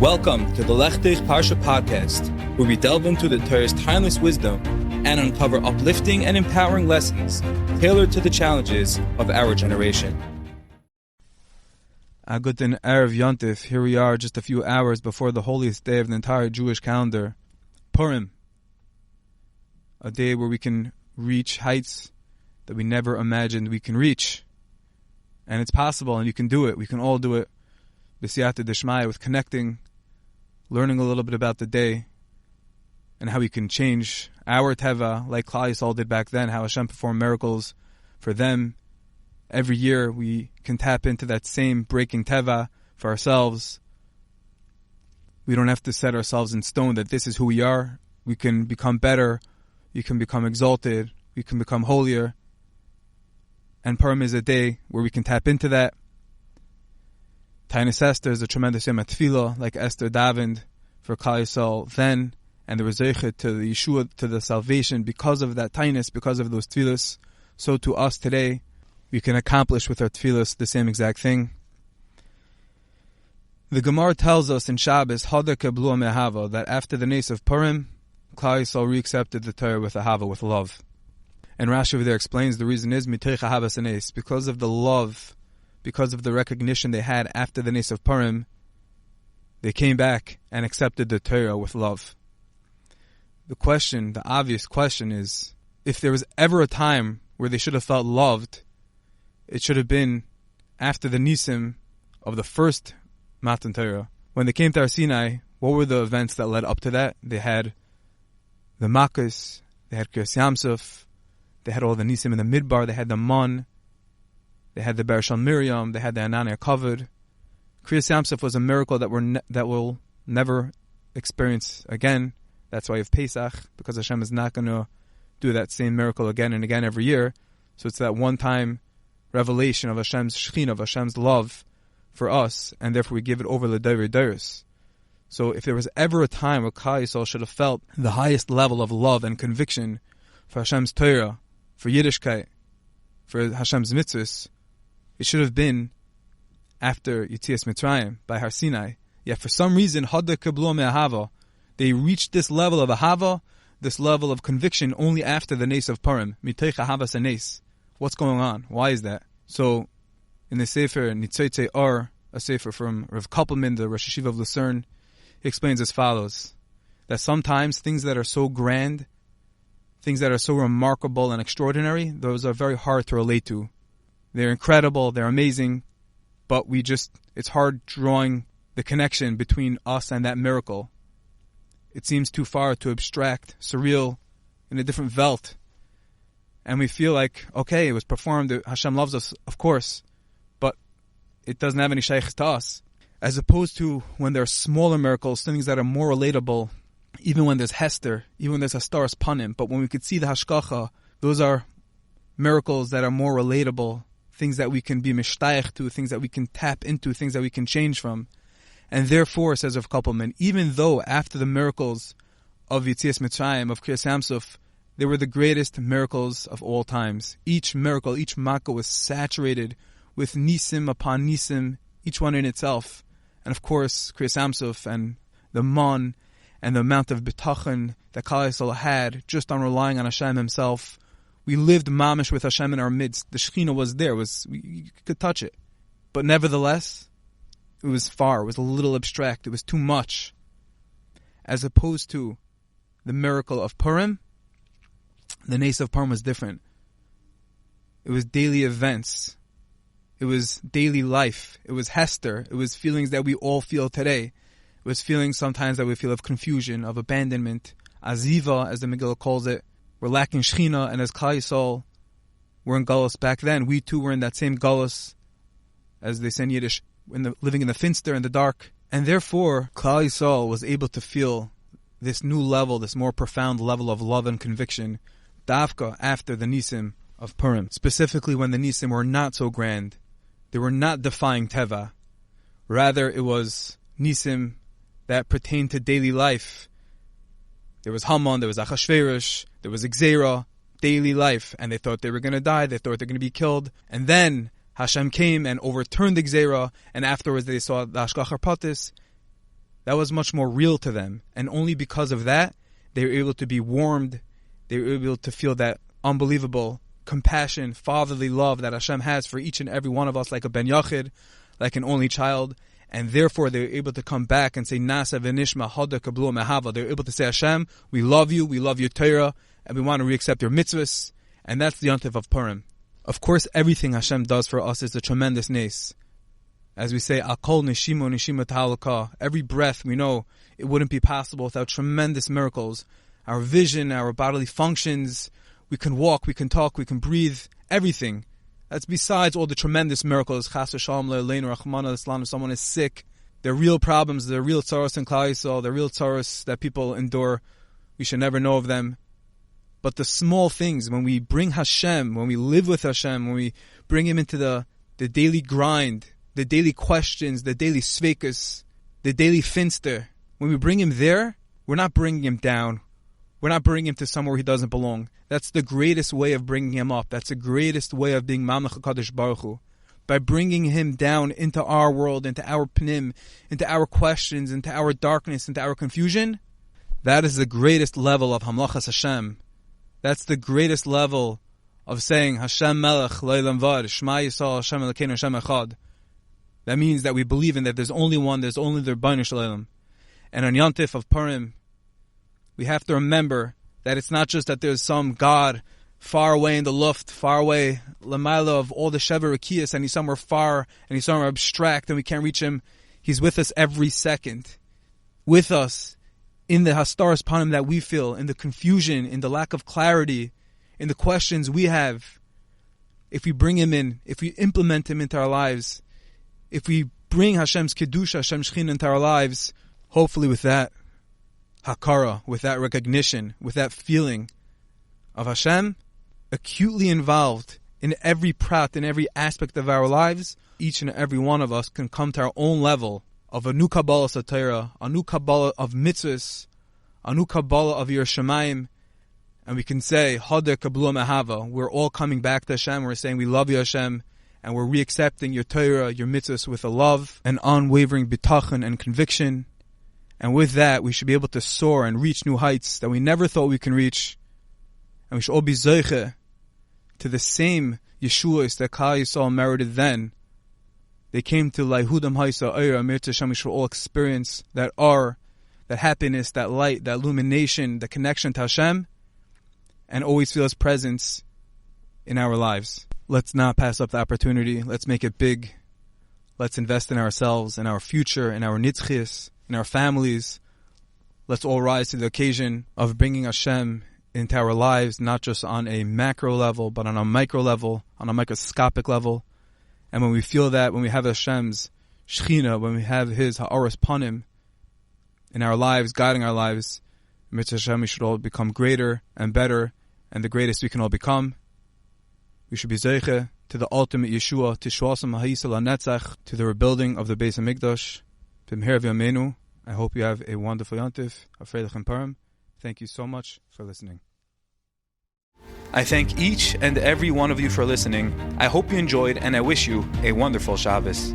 Welcome to the Lechtich Parsha podcast, where we delve into the Torah's timeless wisdom and uncover uplifting and empowering lessons tailored to the challenges of our generation. Guten Erev Yontif. Here we are just a few hours before the holiest day of the entire Jewish calendar, Purim. A day where we can reach heights that we never imagined we can reach. And it's possible, and you can do it. We can all do it. B'siyata d'shmaya, with connecting, learning a little bit about the day, and how we can change our teva, like Klal Yisrael did back then, how Hashem performed miracles for them. Every year we can tap into that same breaking teva for ourselves. We don't have to set ourselves in stone that this is who we are. We can become better. We can become exalted. We can become holier. And Purim is a day where we can tap into that. Tainus Esther is a tremendous yom tefillah, like Esther davened for Klal Yisrael then, and the rezeicha to the Yeshua, to the salvation, because of that tainus, because of those tefillahs. So to us today, we can accomplish with our tefillahs the same exact thing. The Gemara tells us in Shabbos, Hada keblu me'ahava, that after the nace of Purim, Klal Yisrael re-accepted the Torah with ahava, with love. And Rashi over there explains the reason is miteich ahavas hanes, because of the love, because of the recognition they had after the nace of Purim, they came back and accepted the Torah with love. The question, the obvious question is, if there was ever a time where they should have felt loved, it should have been after the nisim of the first Matan Torah. When they came to Har Sinai, what were the events that led up to that? They had the Makkos, they had Kriyas Yamsuf, they had all the nisim in the Midbar, they had the Mon, they had the Bereshal Miriam, they had the Anania covered. Kriyas Yamsuf was a miracle that we'll never experience again. That's why you have Pesach, because Hashem is not going to do that same miracle again and again every year. So it's that one-time revelation of Hashem's Shekhinah, of Hashem's love for us, and therefore we give it over l'dorei doros. So if there was ever a time where Klal Yisrael should have felt the highest level of love and conviction for Hashem's Torah, for Yiddishkeit, for Hashem's mitzvahs, it should have been after Yetzias Mitzrayim by Har Sinai. Yet for some reason, Hada keblu me'ahava, they reached this level of ahava, this level of conviction, only after the nace of Purim. Miteich ahavas hanes. What's going on? Why is that? So, in the Sefer Nitzotzei Or, a Sefer from Rav Koppelman, the Rosh Hashiva of Lucerne, he explains as follows: that sometimes things that are so grand, things that are so remarkable and extraordinary, those are very hard to relate to. They're incredible, they're amazing, but it's hard drawing the connection between us and that miracle. It seems too far, too abstract, surreal, in a different Welt. And we feel like, okay, it was performed, Hashem loves us, of course, but it doesn't have any shaykhs to us. As opposed to when there are smaller miracles, things that are more relatable, even when there's Hester, even when there's Hastaras Panim, but when we could see the Hashkacha, those are miracles that are more relatable, things that we can be mishtayach to, things that we can tap into, things that we can change from. And therefore, says Rav Koppelman, even though after the miracles of Yetzias Mitzrayim, of Kriyas Yamsuf, they were the greatest miracles of all times. Each miracle, each makkah was saturated with nisim upon nisim, each one in itself. And of course, Kriyas Yamsuf and the Mon and the amount of bitachon that Klal Yisrael had just on relying on Hashem Himself. We lived mamish with Hashem in our midst. The Shekhinah was there. You could touch it. But nevertheless, it was far. It was a little abstract. It was too much. As opposed to the miracle of Purim, the nace of Purim was different. It was daily events. It was daily life. It was Hester. It was feelings that we all feel today. It was feelings sometimes that we feel of confusion, of abandonment, aziva, as the Megillah calls it. We're lacking Shechina, and as Klal Yisrael were in Galus back then, we too were in that same Galus, as they say in Yiddish, living in the finster, in the dark. And therefore, Klal Yisrael was able to feel this new level, this more profound level of love and conviction, Davka, after the Nisim of Purim. Specifically when the Nisim were not so grand. They were not defying Teva. Rather, it was Nisim that pertained to daily life. There was Haman, there was Achashverosh, there was Gzeira, daily life. And they thought they were going to die, they thought they were going to be killed. And then Hashem came and overturned the Gzeira, and afterwards they saw the Hashgachar Patis, That was much more real to them. And only because of that, they were able to be warmed. They were able to feel that unbelievable compassion, fatherly love that Hashem has for each and every one of us, like a ben yachid, like an only child. And therefore, they were able to come back and say, Nasa v'nishma hada kablu mehava. They were able to say, Hashem, we love your Torah, and we want to re-accept your mitzvahs. And that's the yontif of Purim. Of course, everything Hashem does for us is a tremendous nes. As we say, Akol neshima ta'alaka. Every breath, we know it wouldn't be possible without tremendous miracles. Our vision, our bodily functions, we can walk, we can talk, we can breathe, everything. That's besides all the tremendous miracles. Chas v'shalom le'aleinu rachmana l'slan. If someone is sick, they're real problems, they're real tzaros in Klal Yisrael, they're real tzaros that people endure. We should never know of them. But the small things, when we bring Hashem, when we live with Hashem, when we bring Him into the daily grind, the daily questions, the daily sveikus, the daily finster, when we bring Him there, we're not bringing Him down. We're not bringing Him to somewhere He doesn't belong. That's the greatest way of bringing Him up. That's the greatest way of being Mamlech HaKadosh Baruch Hu. By bringing Him down into our world, into our pnim, into our questions, into our darkness, into our confusion, that is the greatest level of Hamlachas Hashem. That's the greatest level of saying, Hashem Melech, Leilam Vad, Shema Yisrael, Hashem Elokeinu, Hashem Echad. That means that we believe in that there's only one, there's only the Rebbeinu Shalom. And on Yontif of Purim, we have to remember that it's not just that there's some God far away in the luft, far away, Lamaila of all the Shever Rekiyas, and He's somewhere far, and He's somewhere abstract, and we can't reach Him. He's with us every second. With us in the Hastaras Panim that we feel, in the confusion, in the lack of clarity, in the questions we have. If we bring Him in, if we implement Him into our lives, if we bring Hashem's Kedusha, Hashem's Shechina into our lives, hopefully with that Hakara, with that recognition, with that feeling of Hashem acutely involved in every prat, in every aspect of our lives, each and every one of us can come to our own level of a new Kabbalah Satira, a new Kabbalah of mitzvahs, a new Kabbalah of Yer Shamayim, and we can say, Hadar Kablu Mehava, we're all coming back to Hashem, we're saying we love you Hashem, and we're re-accepting your Torah, your mitzvahs with a love, and unwavering bitachon and conviction. And with that, we should be able to soar and reach new heights that we never thought we can reach. And we should all be zeiche to the same Yeshuas that Klal Yisrael merited then. They came to Laihudam Haisa Eira Mir Tashem. We should all experience that that happiness, that light, that illumination, the connection to Hashem, and always feel His presence in our lives. Let's not pass up the opportunity. Let's make it big. Let's invest in ourselves, in our future, in our nitzchias, in our families. Let's all rise to the occasion of bringing Hashem into our lives, not just on a macro level, but on a micro level, on a microscopic level. And when we feel that, when we have Hashem's Shechina, when we have His Ha'aras Panim in our lives, guiding our lives, Mitzvah Hashem, we should all become greater and better, and the greatest we can all become. We should be zeiche to the ultimate Yeshua, Tishwasam Ha'isa LaNetzach, to the rebuilding of the Beis HaMikdash. B'mher v'yameinu. I hope you have a wonderful Yontif, a Freilich and Purim. Thank you so much for listening. I thank each and every one of you for listening. I hope you enjoyed, and I wish you a wonderful Shabbos.